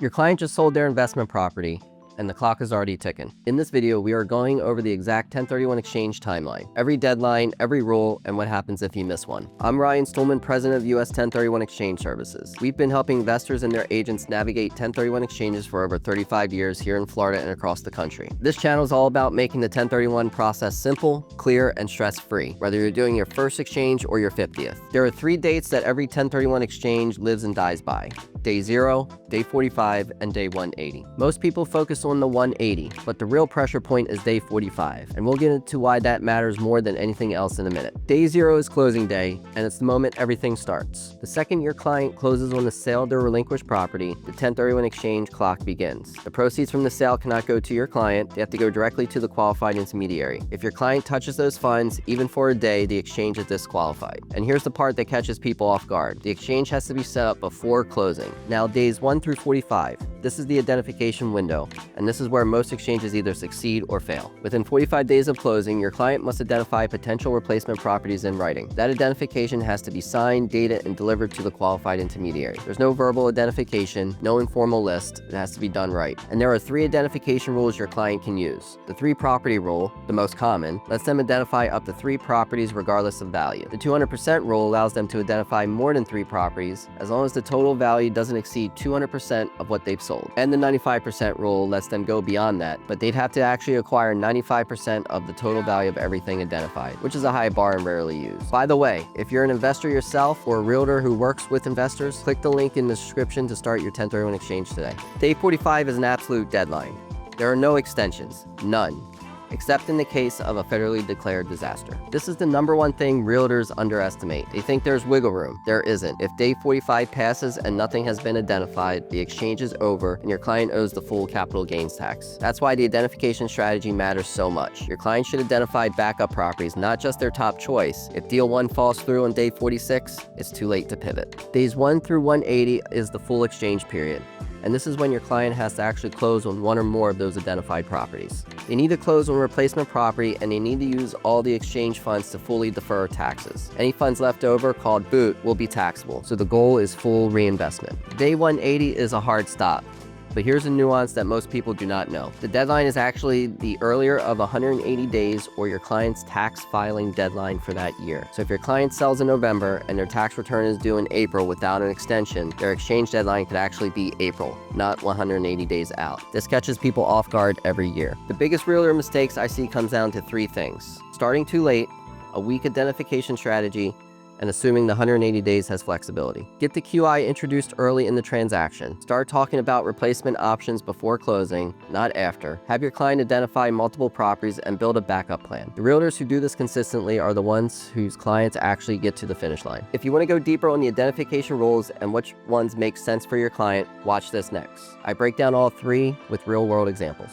Your client just sold their investment property, and the clock is already ticking. In this video, we are going over the exact 1031 exchange timeline, every deadline, every rule, and what happens if you miss one. I'm Ryan Stulman, president of US 1031 Exchange Services. We've been helping investors and their agents navigate 1031 exchanges for over 35 years here in Florida and across the country. This channel is all about making the 1031 process simple, clear, and stress-free, whether you're doing your first exchange or your 50th. There are 3 dates that every 1031 exchange lives and dies by: Day 0, Day 45, and Day 180. Most people focus on the 180, but the real pressure point is Day 45, and we'll get into why that matters more than anything else in a minute. Day 0 is closing day, and it's the moment everything starts. The second your client closes on the sale of their relinquished property, the 1031 exchange clock begins. The proceeds from the sale cannot go to your client, they have to go directly to the qualified intermediary. If your client touches those funds, even for a day, the exchange is disqualified. And here's the part that catches people off guard. The exchange has to be set up before closing. Now, days 1 through 45, this is the identification window, and this is where most exchanges either succeed or fail. Within 45 days of closing, your client must identify potential replacement properties in writing. That identification has to be signed, dated, and delivered to the qualified intermediary. There's no verbal identification, no informal list. It has to be done right. And there are 3 identification rules your client can use. The 3 property rule, the most common, lets them identify up to 3 properties regardless of value. The 200% rule allows them to identify more than 3 properties as long as the total value doesn't exceed 200% of what they've sold. And the 95% rule lets them go beyond that, but they'd have to actually acquire 95% of the total value of everything identified, which is a high bar and rarely used. By the way, if you're an investor yourself or a realtor who works with investors, click the link in the description to start your 1031 exchange today. Day 45 is an absolute deadline. There are no extensions, none, except in the case of a federally declared disaster. This is the #1 thing realtors underestimate. They think there's wiggle room. There isn't. If day 45 passes and nothing has been identified, the exchange is over and your client owes the full capital gains tax. That's why the identification strategy matters so much. Your client should identify backup properties, not just their top choice. If deal 1 falls through on day 46, it's too late to pivot. Days 1 through 180 is the full exchange period, and this is when your client has to actually close on 1 or more of those identified properties. They need to close on replacement property, and they need to use all the exchange funds to fully defer taxes. Any funds left over, called boot, will be taxable, so the goal is full reinvestment. Day 180 is a hard stop. But here's a nuance that most people do not know. The deadline is actually the earlier of 180 days or your client's tax filing deadline for that year. So if your client sells in November and their tax return is due in April without an extension, their exchange deadline could actually be April, not 180 days out. This catches people off guard every year. The biggest realtor mistakes I see comes down to 3 things: starting too late, a weak identification strategy, and assuming the 180 days has flexibility. Get the QI introduced early in the transaction. Start talking about replacement options before closing, not after. Have your client identify multiple properties and build a backup plan. The realtors who do this consistently are the ones whose clients actually get to the finish line. If you want to go deeper on the identification rules and which ones make sense for your client, watch this next. I break down all 3 with real-world examples.